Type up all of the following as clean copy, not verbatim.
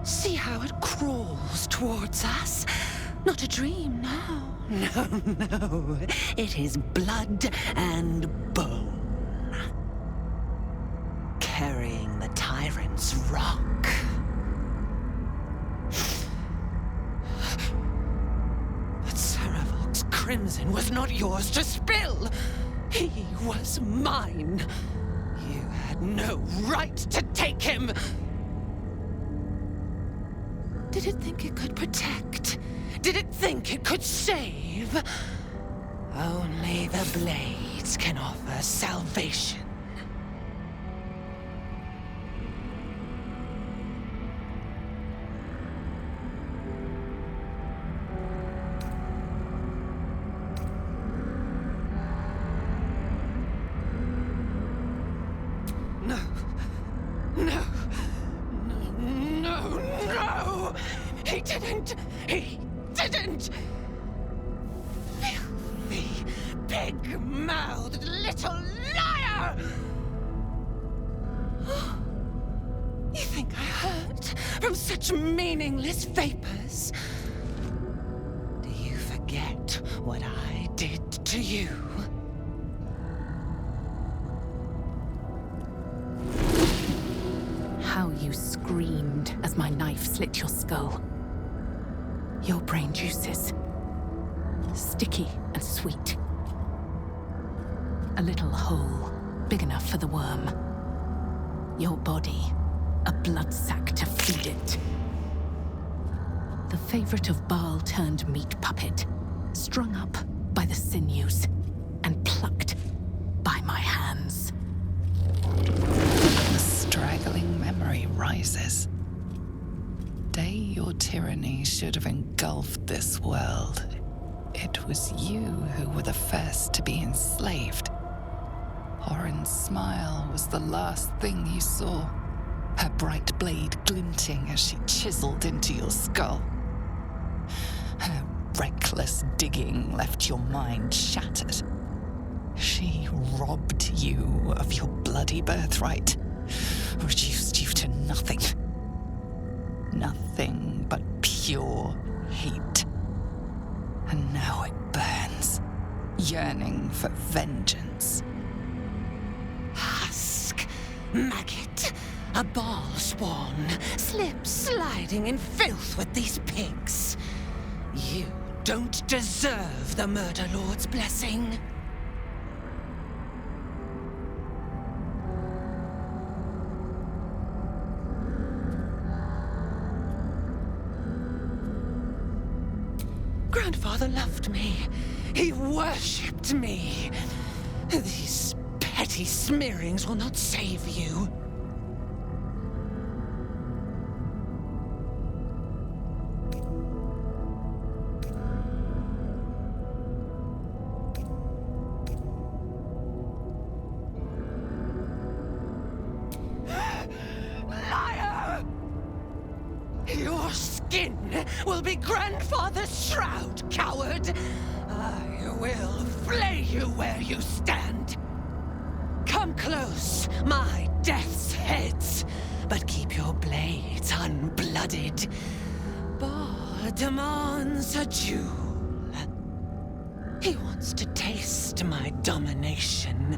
See how it crawls towards us? Not a dream now. No. It is blood and bone. Carrying the tyrant's rock. But Saravok's crimson was not yours to spill. He was mine. You had no right to take him. Did it think it could protect? Did it think it could save? Only the blades can offer salvation. No! He didn't! Filthy, pig-mouthed little liar! You think I hurt from such meaningless vapors? Do you forget what I did to you? How you screamed as my knife slit your skull. Your brain juices, sticky and sweet. A little hole, big enough for the worm. Your body, a blood sack to feed it. The favorite of Baal turned meat puppet, strung up by the sinews and plucked by my hands. A straggling memory rises. Day your tyranny should have engulfed this world. It was you who were the first to be enslaved. Oren's smile was the last thing you saw, her bright blade glinting as she chiseled into your skull. Her reckless digging left your mind shattered. She robbed you of your bloody birthright, reduced you to nothing. Nothing but pure hate. And now it burns, yearning for vengeance. Husk, maggot, a Baal spawn, sliding in filth with these pigs. You don't deserve the Murder Lord's blessing. Grandfather loved me. He worshipped me. These petty smearings will not save you. Liar! Your skin will be Grandfather's shroud, coward! I will flay you where you stand. Come close, my death's heads, but keep your blades unblooded. Baal demands a jewel. He wants to taste my domination,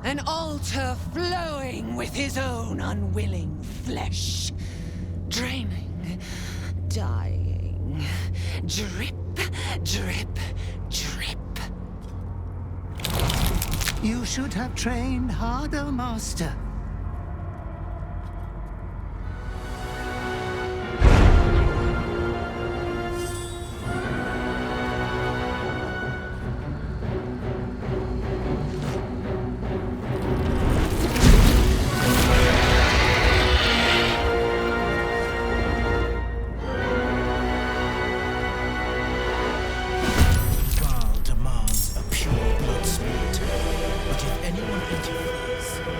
an altar flowing with his own unwilling flesh, draining, dying, drip, drip, drip. You should have trained harder, Master. Baal demands a pure blood spirit, but if anyone interferes, we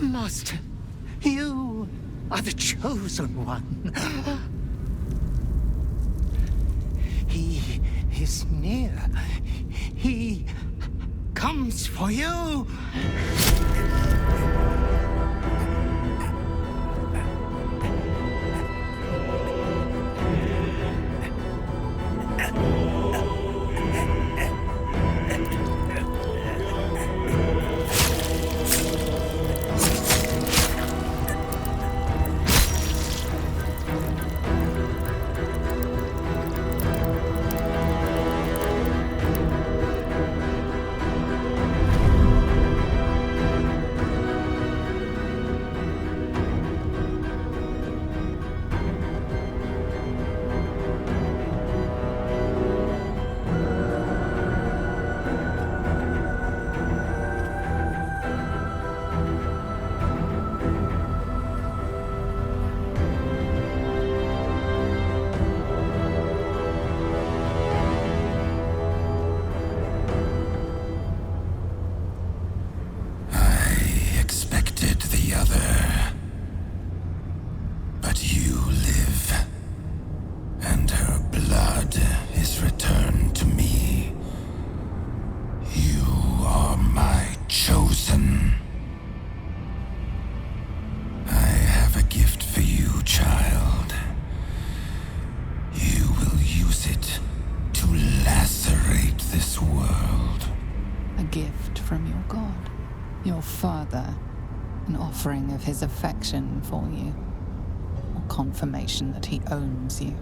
Master, you are the chosen one. He is near. He comes for you. Your father, an offering of his affection for you, or confirmation that he owns you.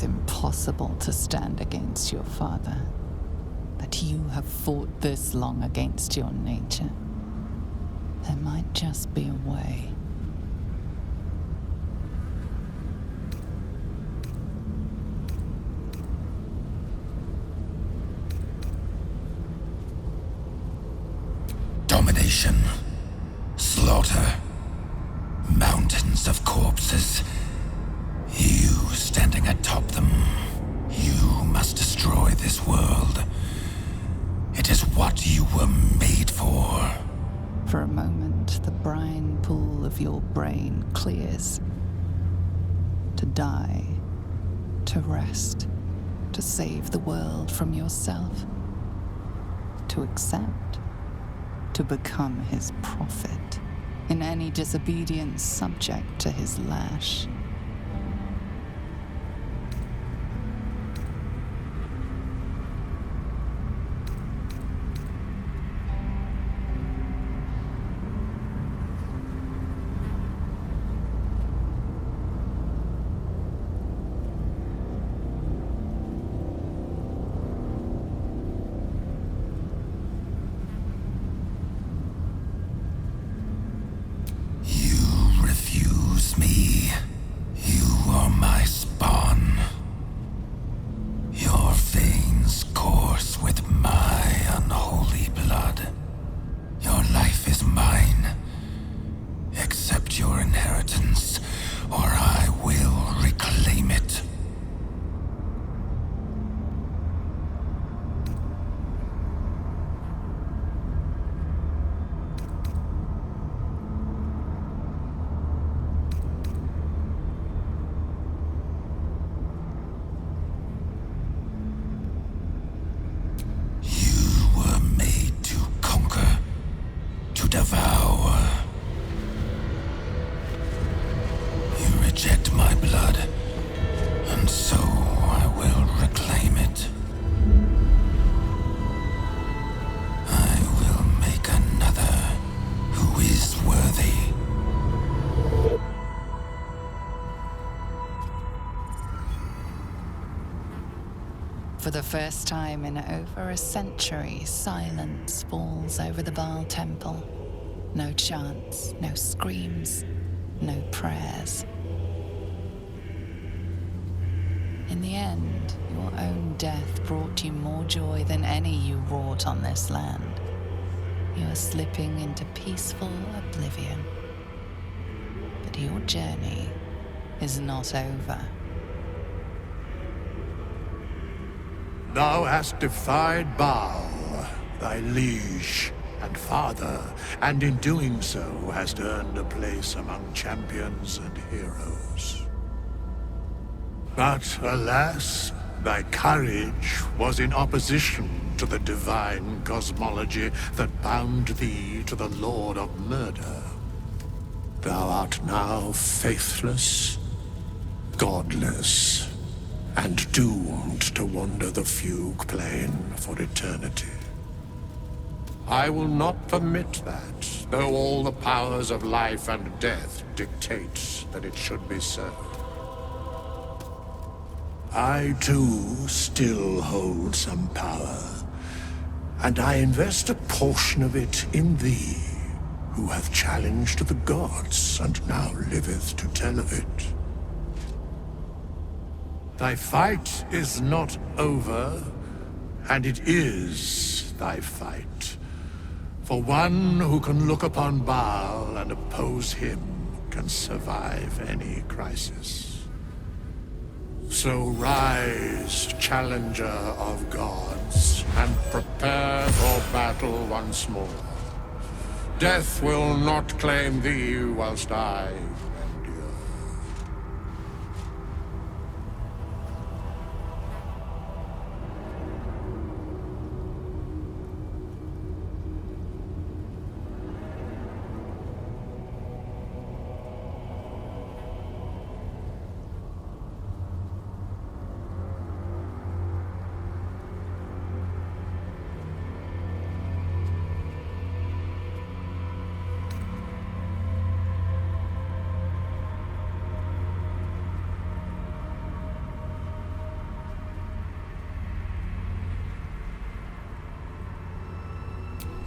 Impossible to stand against your father, that you have fought this long against your nature. There might just be a way. Domination, slaughter, mountains of corpses. You standing atop them, you must destroy this world. It is what you were made for. For a moment, the brine pool of your brain clears. To die, to rest, to save the world from yourself. To accept, to become his prophet, in any disobedience subject to his lash. Me. For the first time in over a century, silence falls over the Baal temple. No chants, no screams, no prayers. In the end, your own death brought you more joy than any you wrought on this land. You are slipping into peaceful oblivion. But your journey is not over. Thou hast defied Baal, thy liege and father, and in doing so hast earned a place among champions and heroes. But alas, thy courage was in opposition to the divine cosmology that bound thee to the Lord of Murder. Thou art now faithless, godless, and doomed to wander the fugue plane for eternity. I will not permit that, though all the powers of life and death dictate that it should be so. I, too, still hold some power, and I invest a portion of it in thee, who hath challenged the gods and now liveth to tell of it. Thy fight is not over, and it is thy fight. For one who can look upon Baal and oppose him can survive any crisis. So rise, challenger of gods, and prepare for battle once more. Death will not claim thee whilst I endure.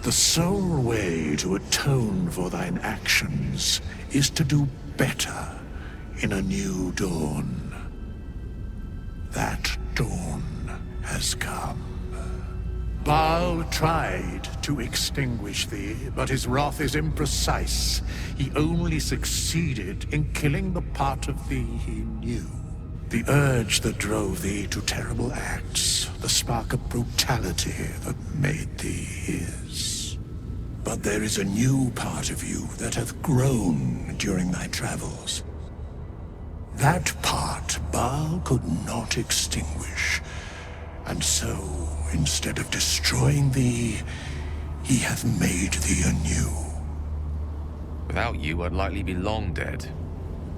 The sole way to atone for thine actions is to do better in a new dawn. That dawn has come. Baal tried to extinguish thee, but his wrath is imprecise. He only succeeded in killing the part of thee he knew. The urge that drove thee to terrible acts, the spark of brutality that made thee his. But there is a new part of you that hath grown during thy travels. That part Baal could not extinguish, and so, instead of destroying thee, he hath made thee anew. Without you, I'd likely be long dead.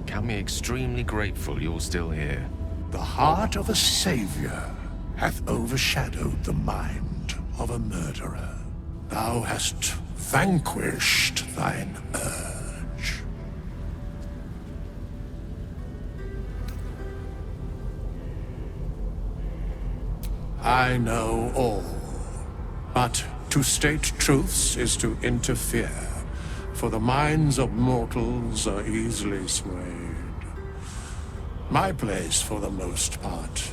Count me extremely grateful you're still here. The heart of a savior hath overshadowed the mind of a murderer. Thou hast vanquished thine urge. I know all, but to state truths is to interfere, for the minds of mortals are easily swayed. My place, for the most part,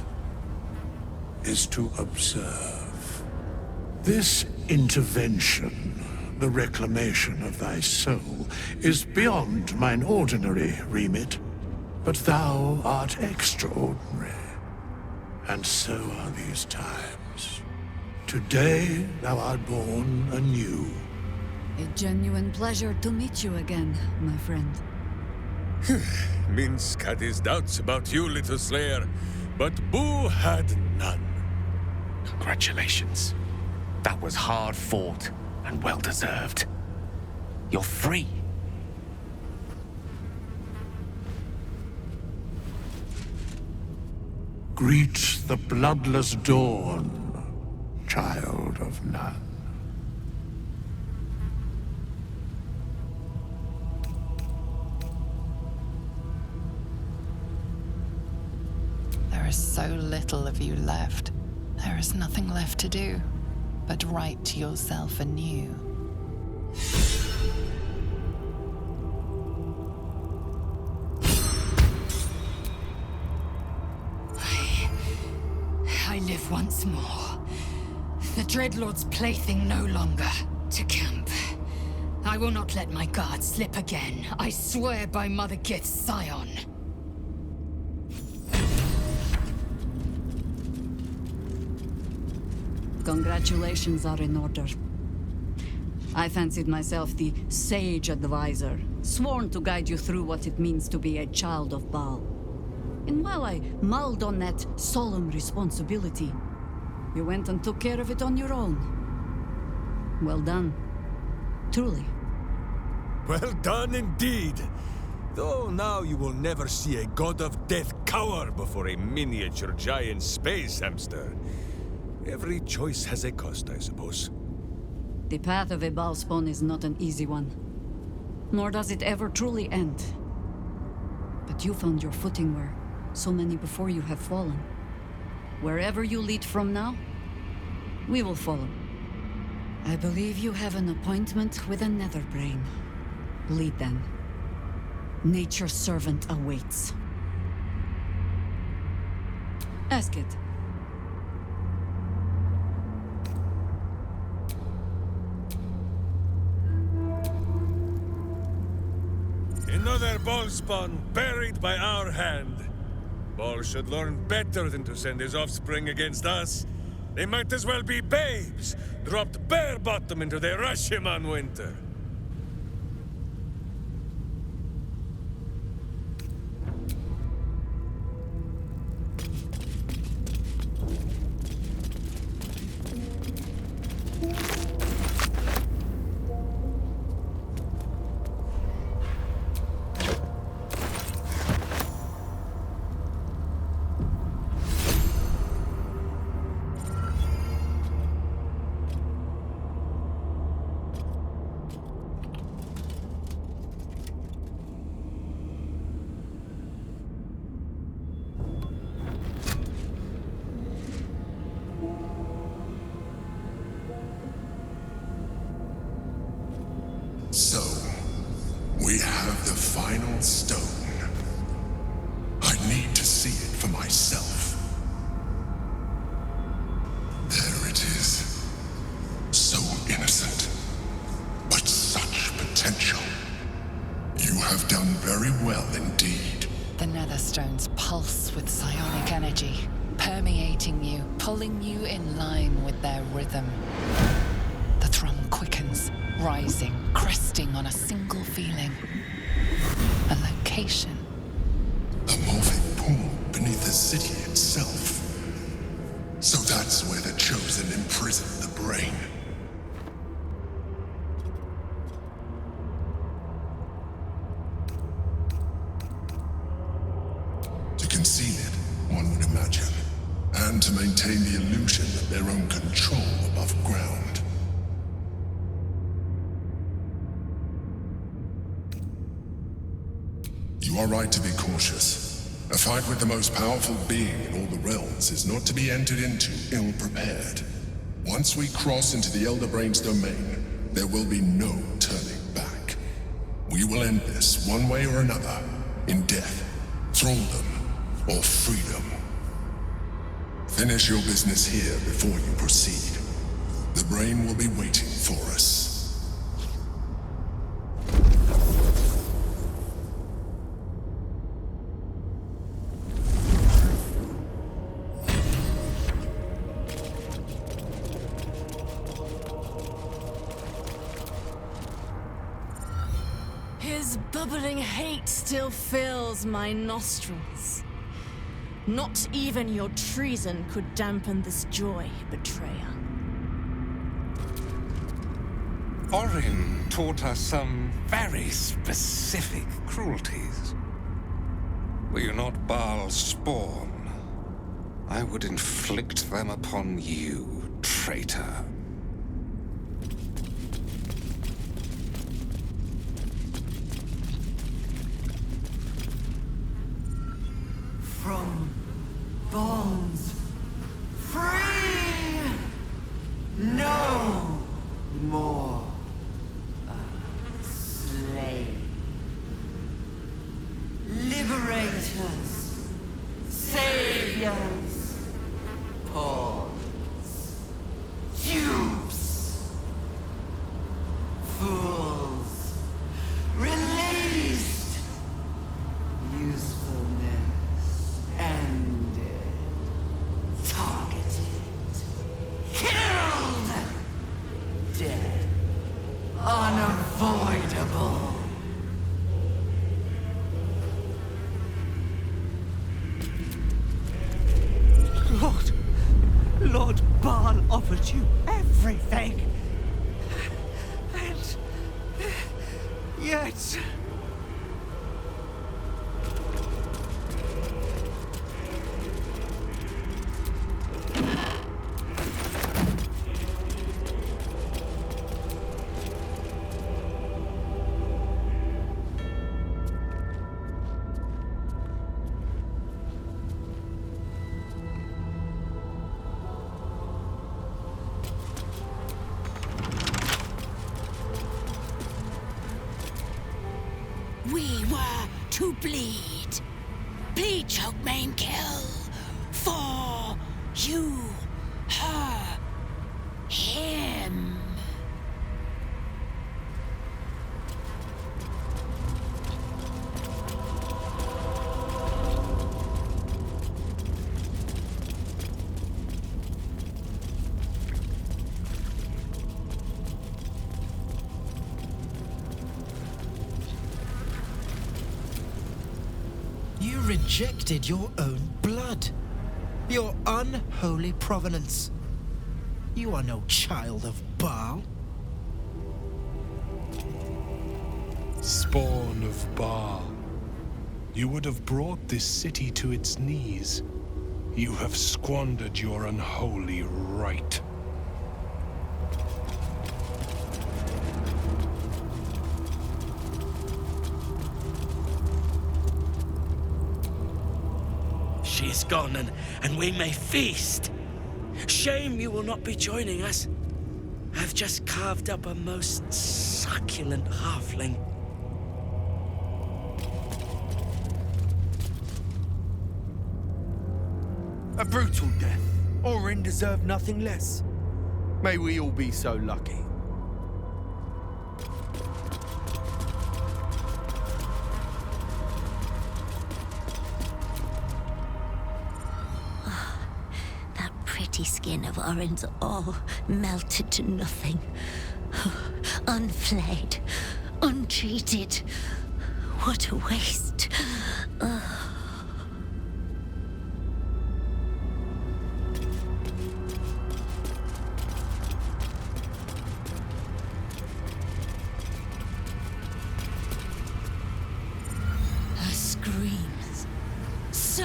is to observe. This intervention, the reclamation of thy soul, is beyond mine ordinary remit, but thou art extraordinary, and so are these times. Today thou art born anew. A genuine pleasure to meet you again, my friend. Minsk had his doubts about you, little slayer, but Boo had none. Congratulations. That was hard fought and well deserved. You're free. Greet the bloodless dawn, child of none. There is so little of you left, There is nothing left to do but write yourself anew. I live once more. The Dreadlord's plaything no longer. To camp. I will not let my guard slip again. I swear by Mother Gith's scion. Congratulations are in order. I fancied myself the sage advisor, sworn to guide you through what it means to be a child of Baal. And while I mulled on that solemn responsibility, you went and took care of it on your own. Well done. Truly. Well done indeed. Though now you will never see a god of death cower before a miniature giant space hamster. Every choice has a cost, I suppose. The path of a Baalspawn is not an easy one. Nor does it ever truly end. But you found your footing where so many before you have fallen. Wherever you lead from now, we will follow. I believe you have an appointment with a Netherbrain. Lead then. Nature's servant awaits. Ask it. Another Baalspawn buried by our hand. Baal should learn better than to send his offspring against us. They might as well be babes, dropped bare bottom into the Rashiman winter. So, we have the final stone. I need to see it for myself. There it is. So innocent, but such potential. You have done very well indeed. The Netherstones pulse with psionic energy, permeating you, pulling you in line with their rhythm. The thrum quickens, rising, cresting on a single feeling. A location. A moving pool beneath the city itself. So that's where the Chosen imprisoned the brain. To conceal it, one would imagine. And to maintain the illusion of their own control above ground. You are right to be cautious. A fight with the most powerful being in all the realms is not to be entered into ill-prepared. Once we cross into the Elder Brain's domain, there will be no turning back. We will end this one way or another, in death, thraldom, or freedom. Finish your business here before you proceed. The brain will be waiting for us. His bubbling hate still fills my nostrils. Not even your treason could dampen this joy, betrayer. Orin taught us some very specific cruelties. Were you not Baal's spawn, I would inflict them upon you, traitor. From bonds free! unavoidable. Lord Baal offered you everything. And yet... We were to bleed. Bleed, choke, main, kill. For you, her, him. You rejected your own blood, your unholy provenance. You are no child of Baal. Spawn of Baal. You would have brought this city to its knees. You have squandered your unholy right. She is gone, and we may feast. Shame you will not be joining us. I've just carved up a most succulent halfling. A brutal death. Orin deserved nothing less. May we all be so lucky. Pretty skin of Orin's all melted to nothing. Unflayed, untreated. What a waste. Her screams. So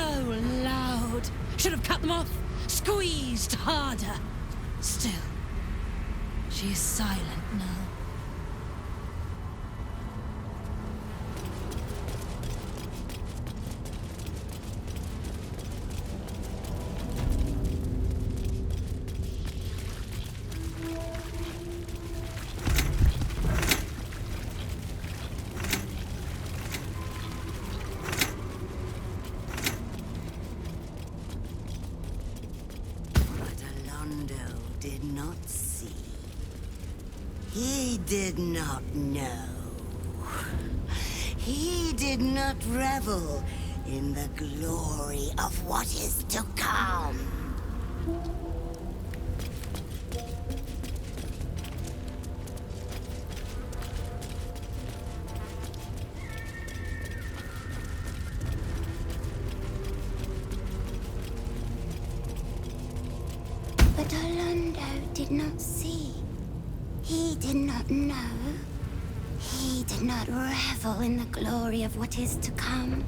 loud. Should have cut them off. Squeezed harder. Still, she is silent now. Did not see. He did not know. He did not revel in the glory of what is to come. But Orlando did not see. He did not know. He did not revel in the glory of what is to come.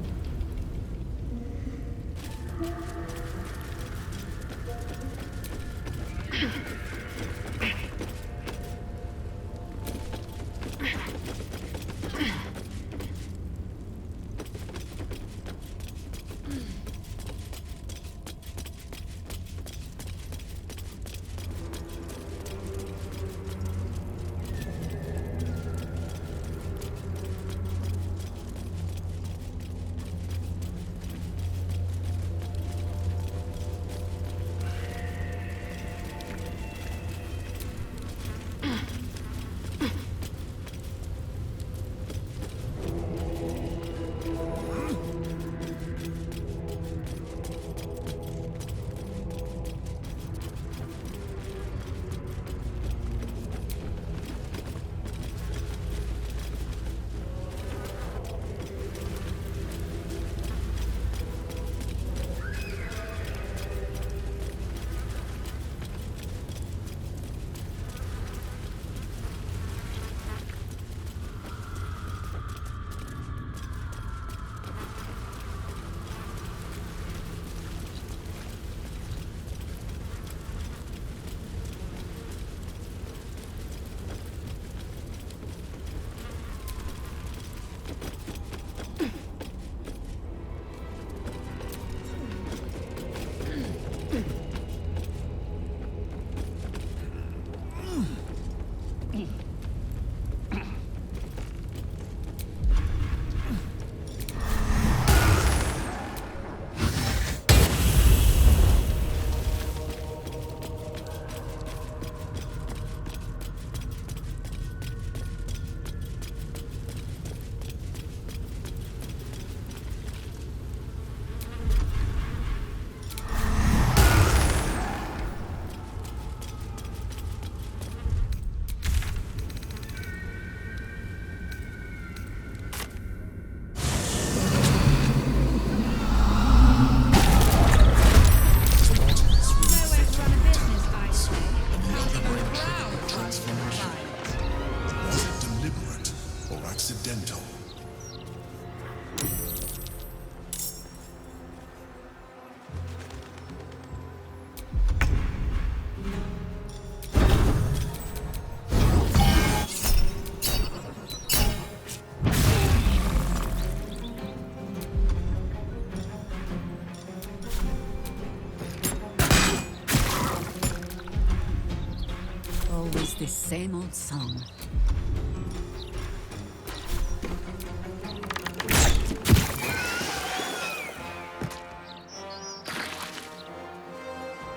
Always the same old song.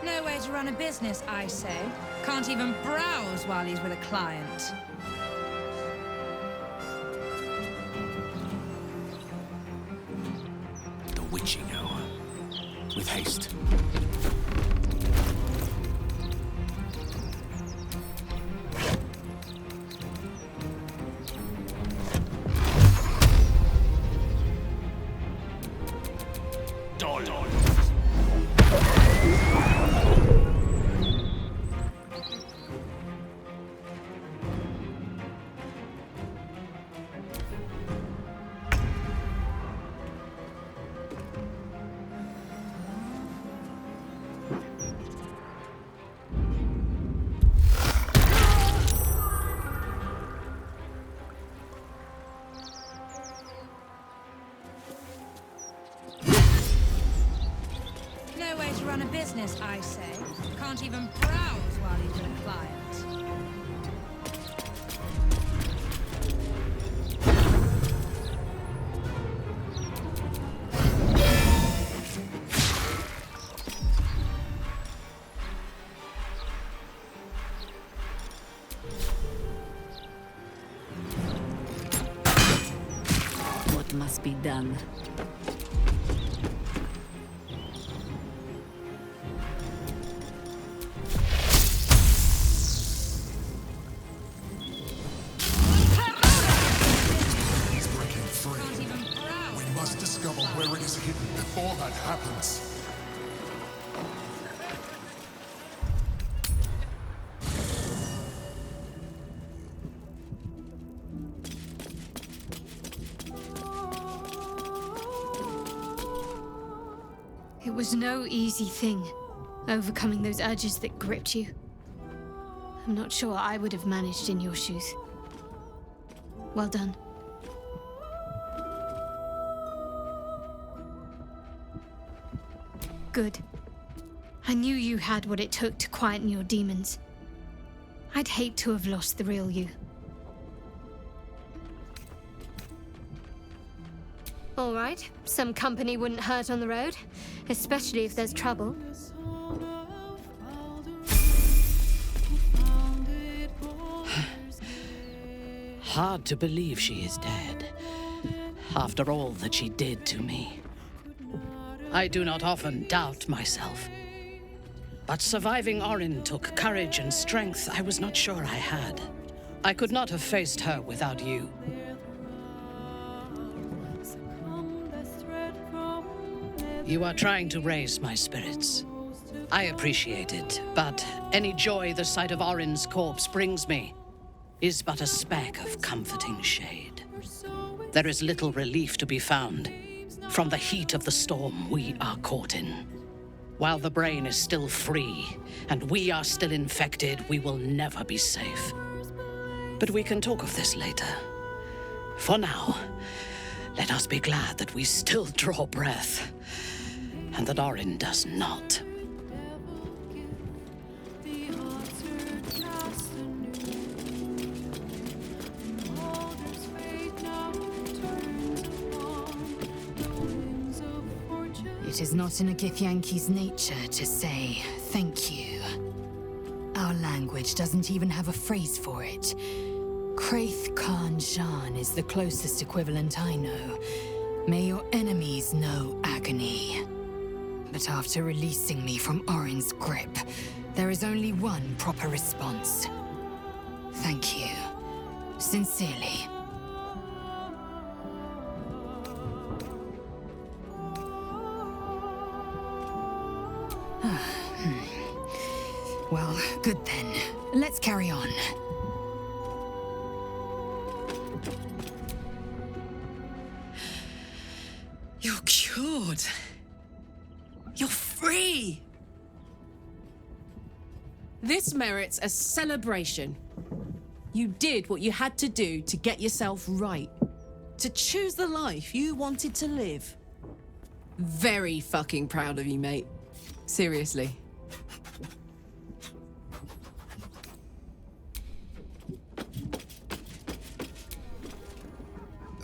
No way to run a business, I say. Can't even browse while he's with a client. The witching hour. With haste. No way to run a business, I say. Can't even browse while he's with a client. What must be done? Where it is hidden before that happens. It was no easy thing, overcoming those urges that gripped you. I'm not sure I would have managed in your shoes. Well done. Good. I knew you had what it took to quieten your demons. I'd hate to have lost the real you. All right, some company wouldn't hurt on the road, especially if there's trouble. Hard to believe she is dead, after all that she did to me. I do not often doubt myself. But surviving Orin took courage and strength I was not sure I had. I could not have faced her without you. You are trying to raise my spirits. I appreciate it, but any joy the sight of Orin's corpse brings me is but a speck of comforting shade. There is little relief to be found from the heat of the storm we are caught in. While the brain is still free, and we are still infected, we will never be safe. But we can talk of this later. For now, let us be glad that we still draw breath, and that Orin does not. It is not in a Githyanki's nature to say thank you. Our language doesn't even have a phrase for it. Kraith Khan Jan is the closest equivalent I know. May your enemies know agony. But after releasing me from Orin's grip, there is only one proper response. Thank you. Sincerely. Well, good then. Let's carry on. You're cured. You're free. This merits a celebration. You did what you had to do to get yourself right. To choose the life you wanted to live. Very fucking proud of you, mate. Seriously.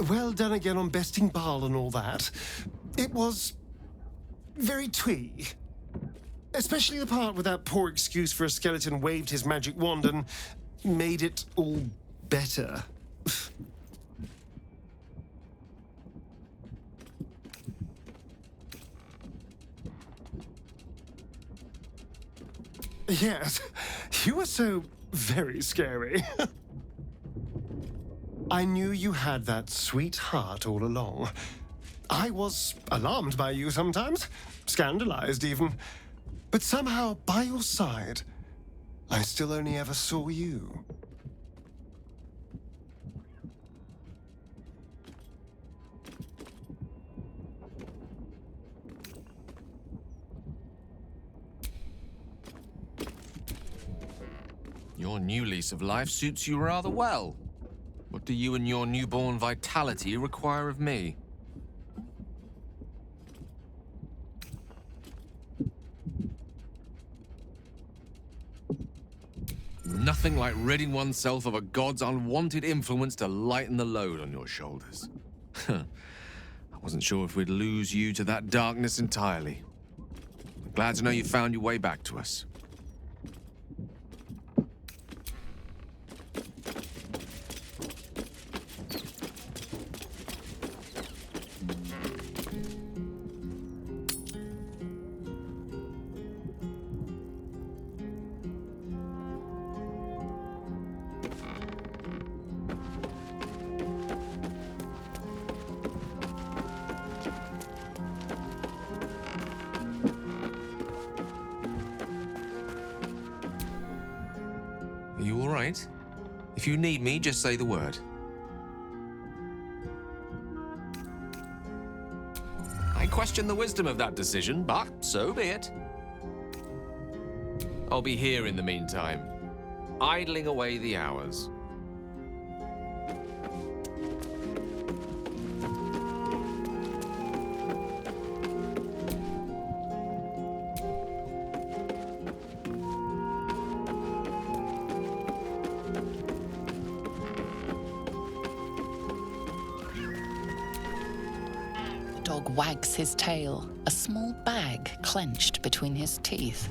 Well done again on besting Baal and all that. It was very twee. Especially the part where that poor excuse for a skeleton waved his magic wand and made it all better. Yes, you were so very scary. I knew you had that sweet heart all along. I was alarmed by you sometimes, scandalized even. But somehow, by your side, I still only ever saw you. Your new lease of life suits you rather well. What do you and your newborn vitality require of me? Nothing like ridding oneself of a god's unwanted influence to lighten the load on your shoulders. I wasn't sure if we'd lose you to that darkness entirely. I'm glad to know you found your way back to us. Are you all right? If you need me, just say the word. I question the wisdom of that decision, but so be it. I'll be here in the meantime, idling away the hours. Dog wags his tail, a small bag clenched between his teeth.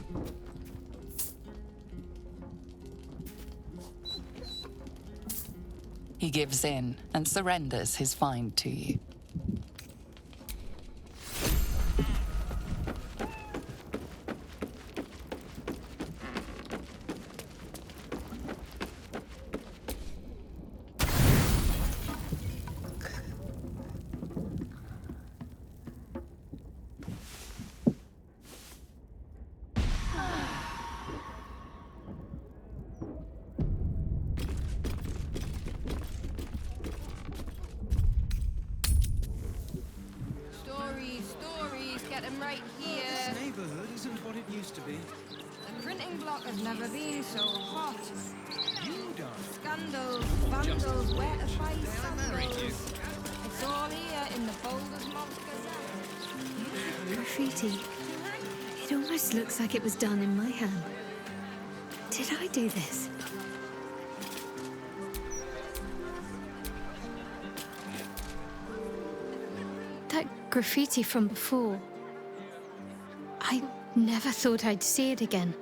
He gives in and surrenders his find to you. Stories, get them right here. This neighborhood isn't what it used to be. The printing block has never been so hot. You don't. Scandals, vandals, where to find sandals. It's all here in the Baldur Gazette. Graffiti. It almost looks like it was done in my hand. Did I do this? That graffiti from before. Never thought I'd see it again.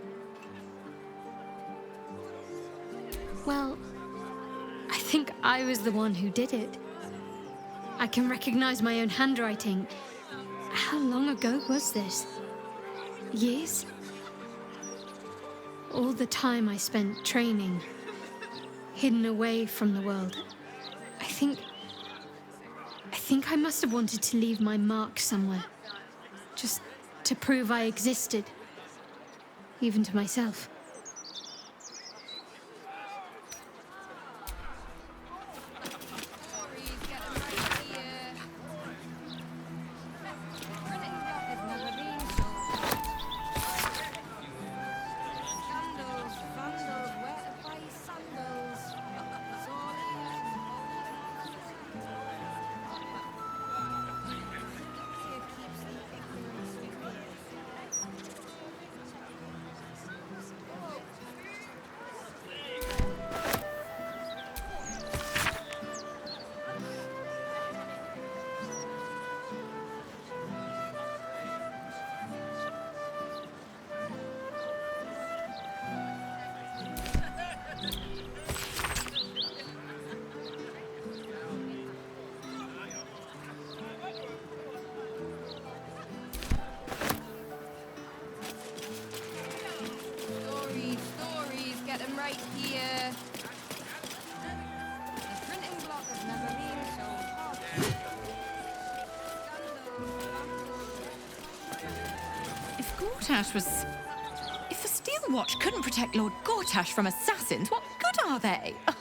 Well, I think I was the one who did it. I can recognize my own handwriting. How long ago was this? Years? All the time I spent training, hidden away from the world. I think I must have wanted to leave my mark somewhere. Just to prove I existed. Even to myself. If the Steel Watch couldn't protect Lord Gortash from assassins, what good are they? Ugh.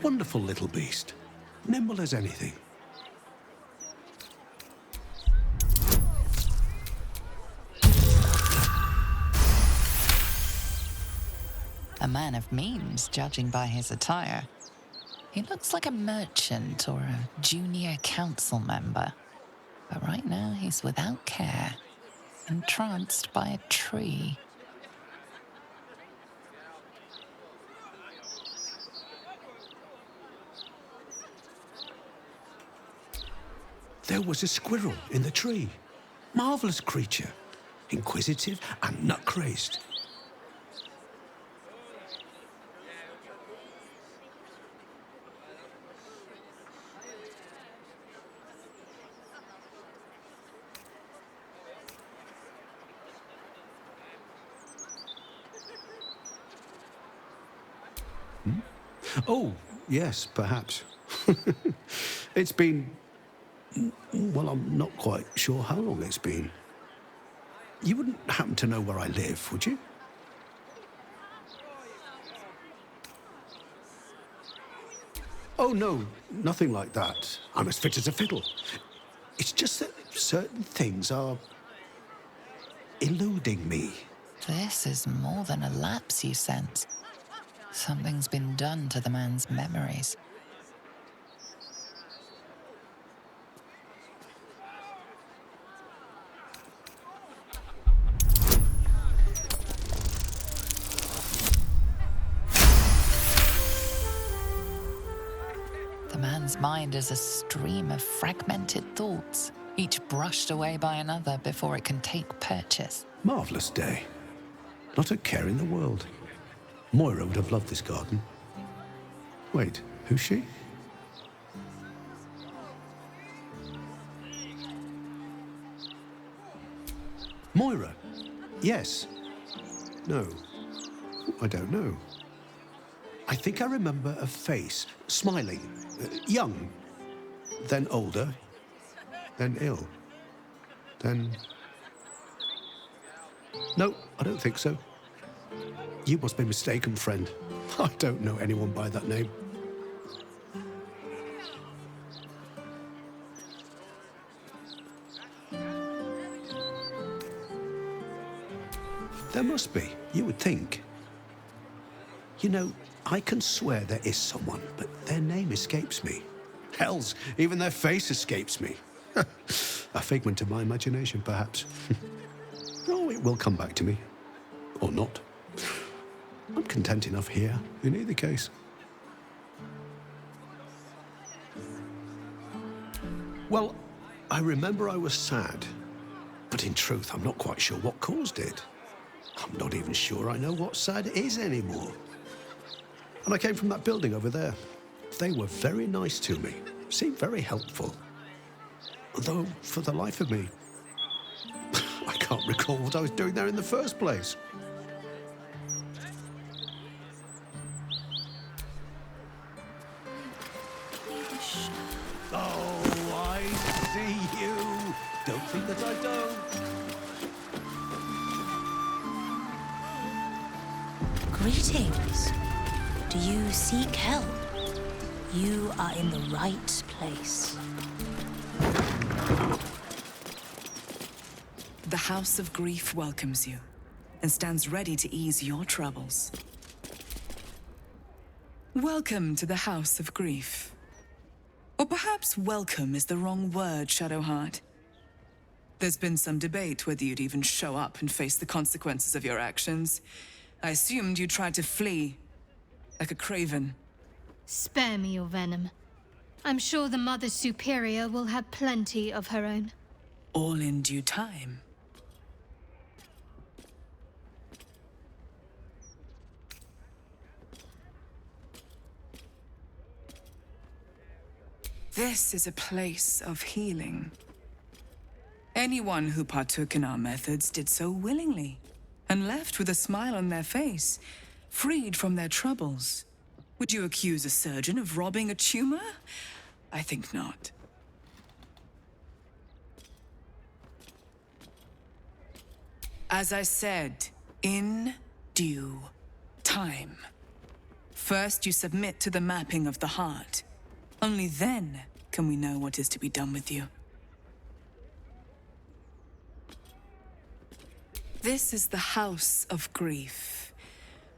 Wonderful little beast. Nimble as anything. A man of means, judging by his attire. He looks like a merchant or a junior council member. But right now he's without care, entranced by a tree. There was a squirrel in the tree. Marvellous creature. Inquisitive and nut-crazed. Oh, yes, perhaps. It's been... Well, I'm not quite sure how long it's been. You wouldn't happen to know where I live, would you? Oh, no, nothing like that. I'm as fit as a fiddle. It's just that certain things are... eluding me. This is more than a lapse, you sense. Something's been done to the man's memories. The man's mind is a stream of fragmented thoughts, each brushed away by another before it can take purchase. Marvellous day. Not a care in the world. Moira would have loved this garden. Wait, who's she? Yes. No. I don't know. I think I remember a face, smiling, young, then older, then ill, then... No, I don't think so. You must be mistaken, friend. I don't know anyone by that name. There must be, you would think. You know, I can swear there is someone, but their name escapes me. Hells, even their face escapes me. A figment of my imagination, perhaps. Oh, it will come back to me. Or not. I'm content enough here, in either case. Well, I remember I was sad. But in truth, I'm not quite sure what caused it. I'm not even sure I know what sad is anymore. And I came from that building over there. They were very nice to me, seemed very helpful. Though, for the life of me, I can't recall what I was doing there in the first place. Oh, I see you. Don't think that I don't. Greetings. Do you seek help? You are in the right place. The House of Grief welcomes you and stands ready to ease your troubles. Welcome to the House of Grief. Or perhaps welcome is the wrong word, Shadowheart. There's been some debate whether you'd even show up and face the consequences of your actions. I assumed you tried to flee, like a craven. Spare me your venom. I'm sure the Mother Superior will have plenty of her own. All in due time. This is a place of healing. Anyone who partook in our methods did so willingly, and left with a smile on their face, freed from their troubles. Would you accuse a surgeon of robbing a tumor? I think not. As I said, in due time. First, you submit to the mapping of the heart. Only then can we know what is to be done with you. This is the House of Grief.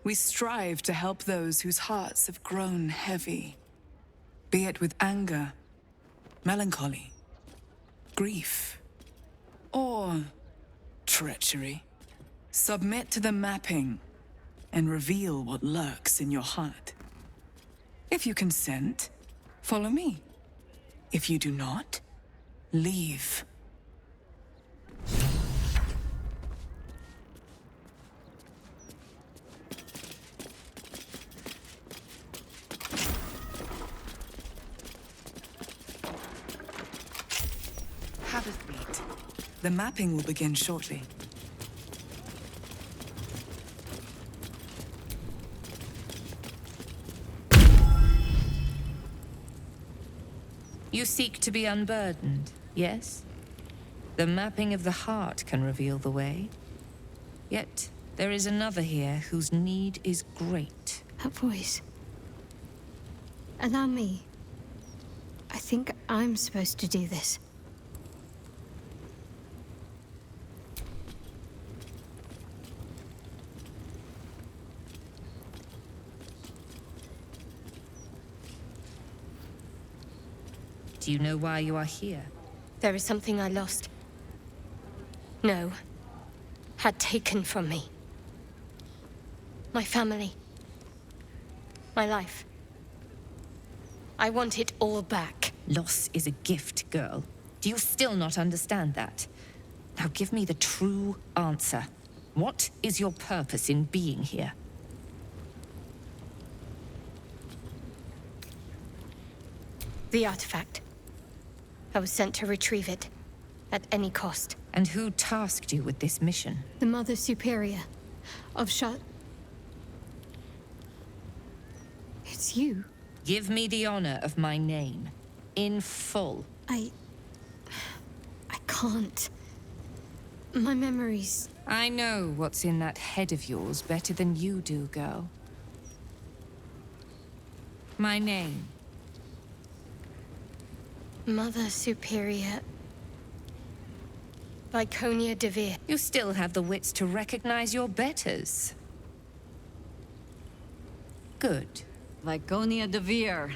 We strive to help those whose hearts have grown heavy, be it with anger, melancholy, grief, or treachery. Submit to the mapping and reveal what lurks in your heart. If you consent, follow me. If you do not, leave. Have a seat. The mapping will begin shortly. You seek to be unburdened, yes? The mapping of the heart can reveal the way. Yet, there is another here whose need is great. That voice. Allow me. I think I'm supposed to do this. Do you know why you are here? There is something I lost. No. Had taken from me. My family. My life. I want it all back. Loss is a gift, girl. Do you still not understand that? Now give me the true answer. What is your purpose in being here? The artifact. I was sent to retrieve it, at any cost. And who tasked you with this mission? The Mother Superior of Shut. It's you. Give me the honor of my name. In full. I can't. My memories... I know what's in that head of yours better than you do, girl. My name. Mother Superior... Lyconia Devere. You still have the wits to recognize your betters. Good. Lyconia Devere.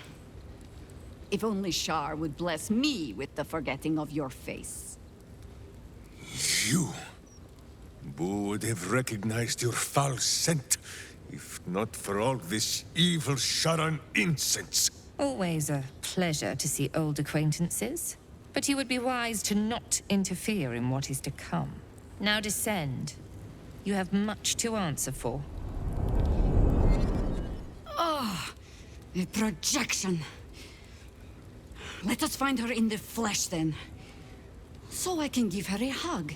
If only Shar would bless me with the forgetting of your face. You would have recognized your foul scent, if not for all this evil Sharan incense. Always a pleasure to see old acquaintances. But you would be wise to not interfere in what is to come. Now descend. You have much to answer for. Oh, a projection. Let us find her in the flesh then. So I can give her a hug.